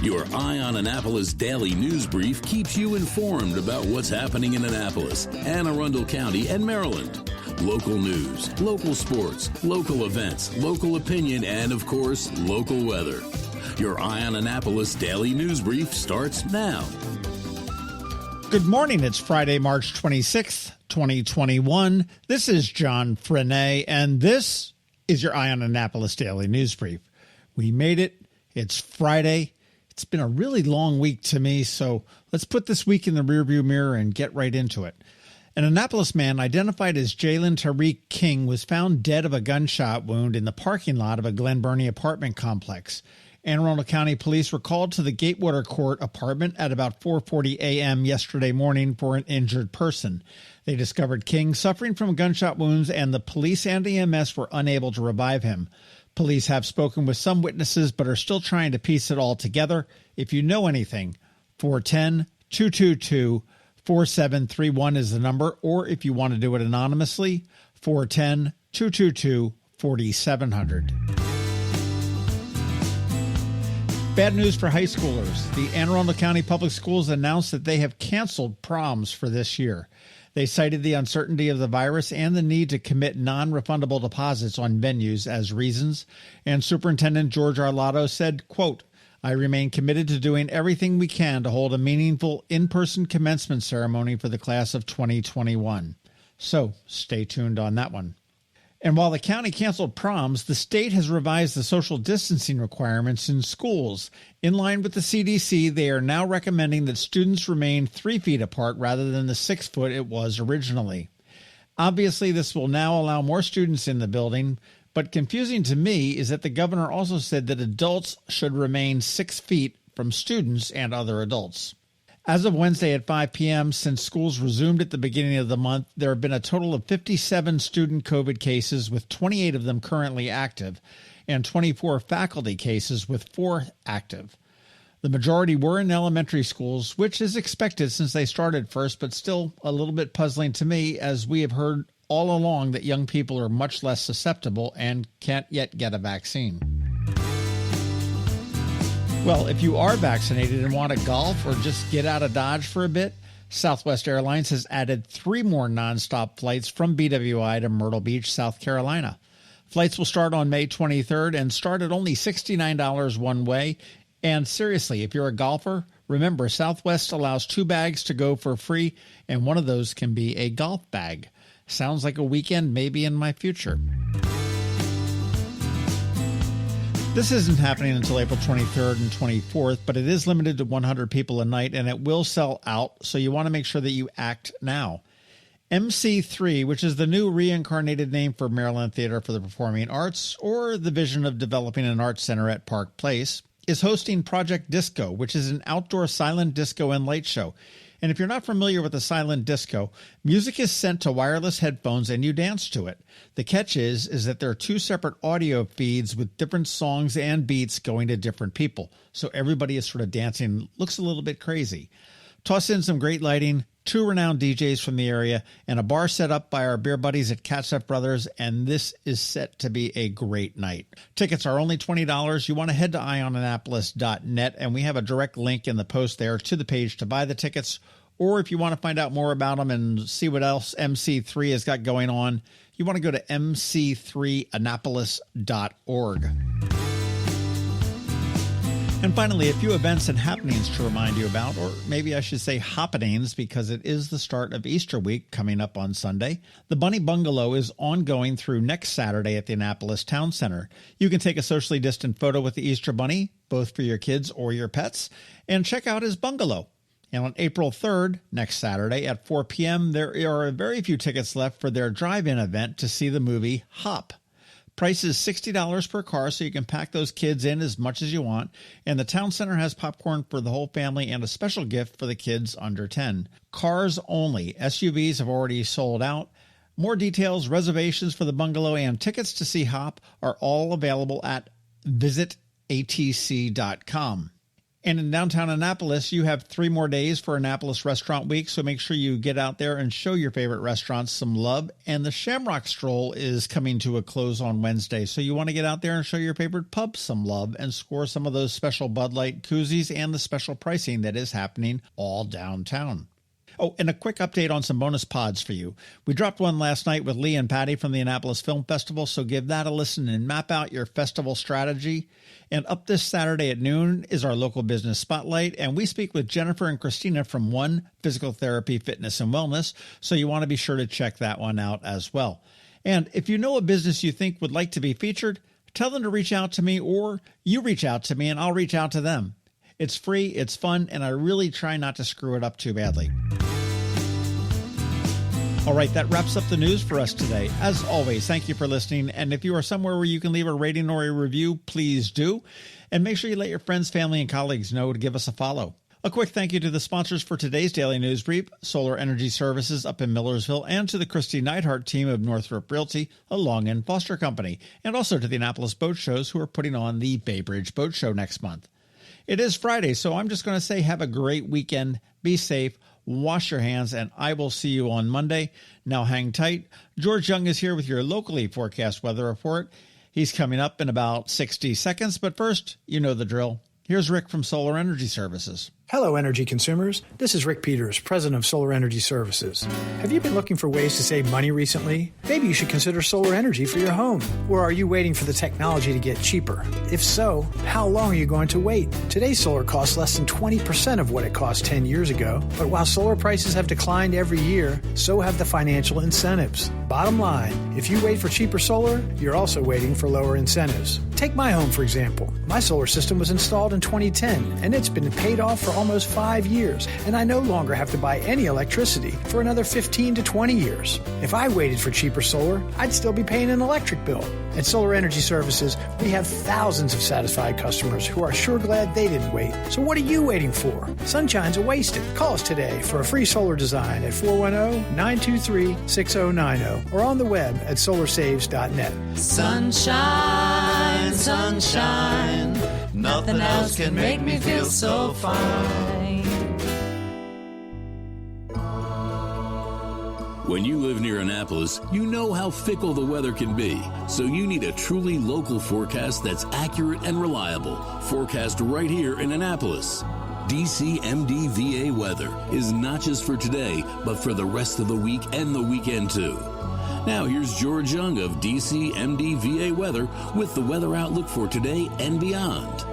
Your Eye on Annapolis daily news brief keeps you informed about what's happening in Annapolis, Anne Arundel County, and Maryland. Local news, local sports, local events, local opinion, and, of course, local weather. Your Eye on Annapolis daily news brief starts now. Good morning. It's Friday, March 26th, 2021. This is John Frenaye, and this is your Eye on Annapolis daily news brief. We made it. It's Friday. It's been a really long week to me, so let's put this week in the rearview mirror and get right into it. An Annapolis man identified as Jalen Tariq King was found dead of a gunshot wound in the parking lot of a Glen Burnie apartment complex. Anne Arundel County Police were called to the Gatewater Court apartment at about 4:40 a.m. yesterday morning for an injured person. They discovered King suffering from gunshot wounds, and the police and EMS were unable to revive him. Police have spoken with some witnesses but are still trying to piece it all together. If you know anything, 410-222-4731 is the number, or if you want to do it anonymously, 410-222-4700. Bad news for high schoolers. The Anne Arundel County Public Schools announced that they have canceled proms for this year. They cited the uncertainty of the virus and the need to commit non-refundable deposits on venues as reasons. And Superintendent George Arlotto said, quote, "I remain committed to doing everything we can to hold a meaningful in-person commencement ceremony for the class of 2021. So stay tuned on that one. And while the county canceled proms, the state has revised the social distancing requirements in schools. In line with the CDC, they are now recommending that students remain 3 feet apart rather than the 6 foot it was originally. Obviously, this will now allow more students in the building, but confusing to me is that the governor also said that adults should remain 6 feet from students and other adults. As of Wednesday at 5 p.m., since schools resumed at the beginning of the month, there have been a total of 57 student COVID cases, with 28 of them currently active, and 24 faculty cases, with 4 active. The majority were in elementary schools, which is expected since they started first, but still a little bit puzzling to me, as we have heard all along that young people are much less susceptible and can't yet get a vaccine. Well, if you are vaccinated and want to golf or just get out of Dodge for a bit, Southwest Airlines has added 3 more nonstop flights from BWI to Myrtle Beach, South Carolina. Flights will start on May 23rd and start at only $69 one way. And seriously, if you're a golfer, remember Southwest allows 2 bags to go for free, and one of those can be a golf bag. Sounds like a weekend maybe in my future. This isn't happening until April 23rd and 24th, but it is limited to 100 people a night, and it will sell out, so you want to make sure that you act now. MC3, which is the new reincarnated name for Maryland Theater for the Performing Arts, or the vision of developing an arts center at Park Place, is hosting Project Disco, which is an outdoor silent disco and light show. And if you're not familiar with a silent disco, music is sent to wireless headphones and you dance to it. The catch is that there are 2 separate audio feeds with different songs and beats going to different people. So everybody is sort of dancing. Looks a little bit crazy. Toss in some great lighting, 2 renowned DJs from the area, and a bar set up by our beer buddies at Catsup Brothers, and this is set to be a great night. Tickets are only $20. You want to head to eyeonannapolis.net, and we have a direct link in the post there to the page to buy the tickets. Or if you want to find out more about them and see what else MC3 has got going on, you want to go to mc3annapolis.org. And finally, a few events and happenings to remind you about, or maybe I should say happenings, because it is the start of Easter week coming up on Sunday. The Bunny Bungalow is ongoing through next Saturday at the Annapolis Town Center. You can take a socially distant photo with the Easter Bunny, both for your kids or your pets, and check out his bungalow. And on April 3rd, next Saturday at 4 p.m., there are very few tickets left for their drive-in event to see the movie Hop. Price is $60 per car, so you can pack those kids in as much as you want. And the Town Center has popcorn for the whole family and a special gift for the kids under 10. Cars only. SUVs have already sold out. More details, reservations for the bungalow, and tickets to see Hop are all available at visitatc.com. And in downtown Annapolis, you have 3 more days for Annapolis Restaurant Week, so make sure you get out there and show your favorite restaurants some love. And the Shamrock Stroll is coming to a close on Wednesday, so you want to get out there and show your favorite pub some love and score some of those special Bud Light koozies and the special pricing that is happening all downtown. Oh, and a quick update on some bonus pods for you. We dropped one last night with Lee and Patty from the Annapolis Film Festival, so give that a listen and map out your festival strategy. And up this Saturday at noon is our local business spotlight, and we speak with Jennifer and Christina from One Physical Therapy, Fitness, and Wellness, so you want to be sure to check that one out as well. And if you know a business you think would like to be featured, tell them to reach out to me, or you reach out to me and I'll reach out to them. It's free, it's fun, and I really try not to screw it up too badly. All right, that wraps up the news for us today. As always, thank you for listening. And if you are somewhere where you can leave a rating or a review, please do. And make sure you let your friends, family, and colleagues know to give us a follow. A quick thank you to the sponsors for today's Daily News Brief, Solar Energy Services up in Millersville, and to the Kristi Neidhardt Team of Northrop Realty, a Long and Foster Company, and also to the Annapolis Boat Shows, who are putting on the Bay Bridge Boat Show next month. It is Friday, so I'm just going to say have a great weekend. Be safe. Wash your hands, and I will see you on Monday. Now hang tight. George Young is here with your locally forecast weather report. He's coming up in about 60 seconds, but first, you know the drill. Here's Rick from Solar Energy Services. Hello, energy consumers. This is Rick Peters, president of Solar Energy Services. Have you been looking for ways to save money recently? Maybe you should consider solar energy for your home. Or are you waiting for the technology to get cheaper? If so, how long are you going to wait? Today's solar costs less than 20% of what it cost 10 years ago. But while solar prices have declined every year, so have the financial incentives. Bottom line, if you wait for cheaper solar, you're also waiting for lower incentives. Take my home, for example. My solar system was installed in 2010, and it's been paid off for almost 5 years, and I no longer have to buy any electricity for another 15 to 20 years. If I waited for cheaper solar, I'd still be paying an electric bill. At Solar Energy Services, we have thousands of satisfied customers who are sure glad they didn't wait. So what are you waiting for? Sunshine's a wasted. Call us today for a free solar design at 410-923-6090 or on the web at solarsaves.net. Sunshine, sunshine, nothing else can make me feel so fine. When you live near Annapolis, you know how fickle the weather can be. So you need a truly local forecast that's accurate and reliable. Forecast right here in Annapolis. DCMDVA weather is not just for today, but for the rest of the week and the weekend too. Now here's George Young of DCMDVA weather with the weather outlook for today and beyond.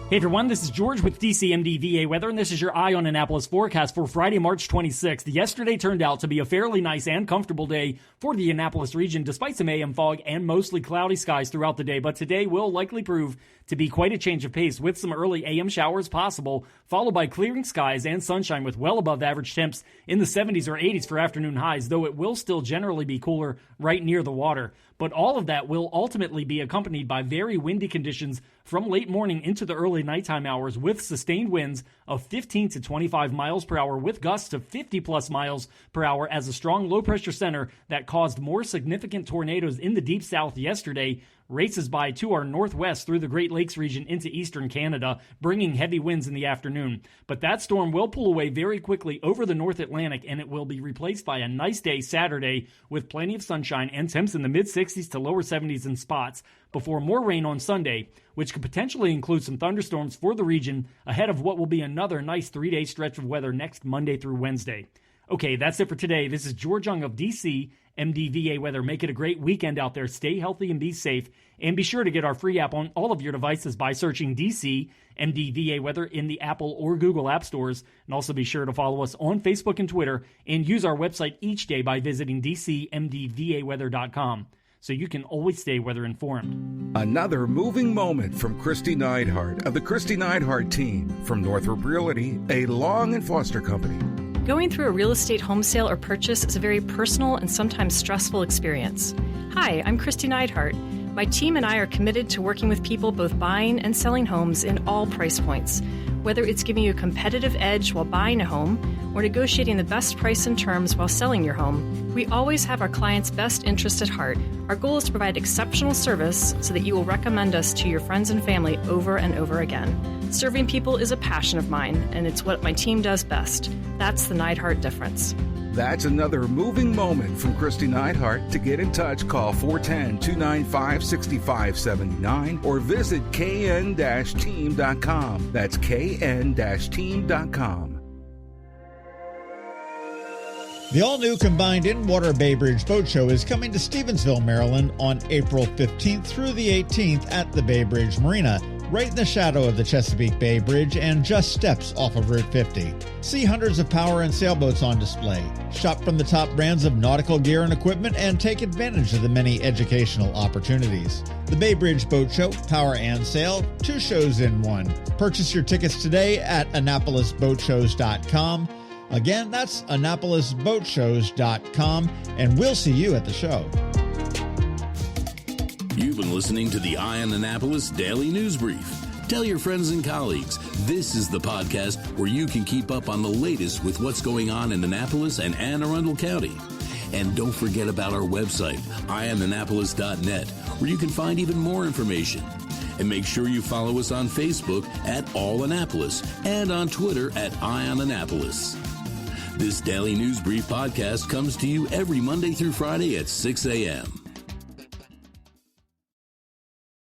Hey everyone, this is George with DCMDVA Weather, and this is your Eye on Annapolis forecast for Friday, March 26th. Yesterday turned out to be a fairly nice and comfortable day for the Annapolis region, despite some AM fog and mostly cloudy skies throughout the day. But today will likely prove to be quite a change of pace, with some early AM showers possible, followed by clearing skies and sunshine with well above average temps in the 70s or 80s for afternoon highs, though it will still generally be cooler right near the water. But all of that will ultimately be accompanied by very windy conditions from late morning into the early nighttime hours, with sustained winds of 15 to 25 miles per hour with gusts of 50 plus miles per hour, as a strong low pressure center that caused more significant tornadoes in the deep south yesterday races by to our northwest through the Great Lakes region into eastern Canada, bringing heavy winds in the afternoon. But that storm will pull away very quickly over the North Atlantic, and it will be replaced by a nice day Saturday with plenty of sunshine and temps in the mid-60s to lower 70s in spots, before more rain on Sunday, which could potentially include some thunderstorms for the region ahead of what will be another nice 3-day stretch of weather next Monday through Wednesday. Okay, that's it for today. This is George Young of DC MDVA Weather. Make it a great weekend out there. Stay healthy and be safe. And be sure to get our free app on all of your devices by searching DC MDVA Weather in the Apple or Google app stores. And also be sure to follow us on Facebook and Twitter, and use our website each day by visiting DCMDVAweather.com. So you can always stay weather informed. Another moving moment from Kristi Neidhardt of the Kristi Neidhardt Team from Northrop Realty, a Long and Foster Company. Going through a real estate home sale or purchase is a very personal and sometimes stressful experience. Hi, I'm Kristi Neidhardt. My team and I are committed to working with people both buying and selling homes in all price points. Whether it's giving you a competitive edge while buying a home or negotiating the best price and terms while selling your home, we always have our clients' best interest at heart. Our goal is to provide exceptional service so that you will recommend us to your friends and family over and over again. Serving people is a passion of mine, and it's what my team does best. That's the Neidhardt difference. That's another moving moment from Kristi Neidhardt. To get in touch, call 410-295-6579 or visit kn-team.com. That's kn-team.com. The all-new combined in-water Bay Bridge Boat Show is coming to Stevensville, Maryland on April 15th through the 18th at the Bay Bridge Marina, right in the shadow of the Chesapeake Bay Bridge and just steps off of Route 50. See hundreds of power and sailboats on display. Shop from the top brands of nautical gear and equipment and take advantage of the many educational opportunities. The Bay Bridge Boat Show, Power and Sail, 2 shows in one. Purchase your tickets today at AnnapolisBoatShows.com. Again, that's AnnapolisBoatShows.com, and we'll see you at the show. You've been listening to the An Annapolis Daily News Brief. Tell your friends and colleagues, this is the podcast where you can keep up on the latest with what's going on in Annapolis and Anne Arundel County. And don't forget about our website, IamAnnapolis.net, where you can find even more information. And make sure you follow us on Facebook at All Annapolis and on Twitter at An Annapolis. This Daily News Brief podcast comes to you every Monday through Friday at 6 a.m.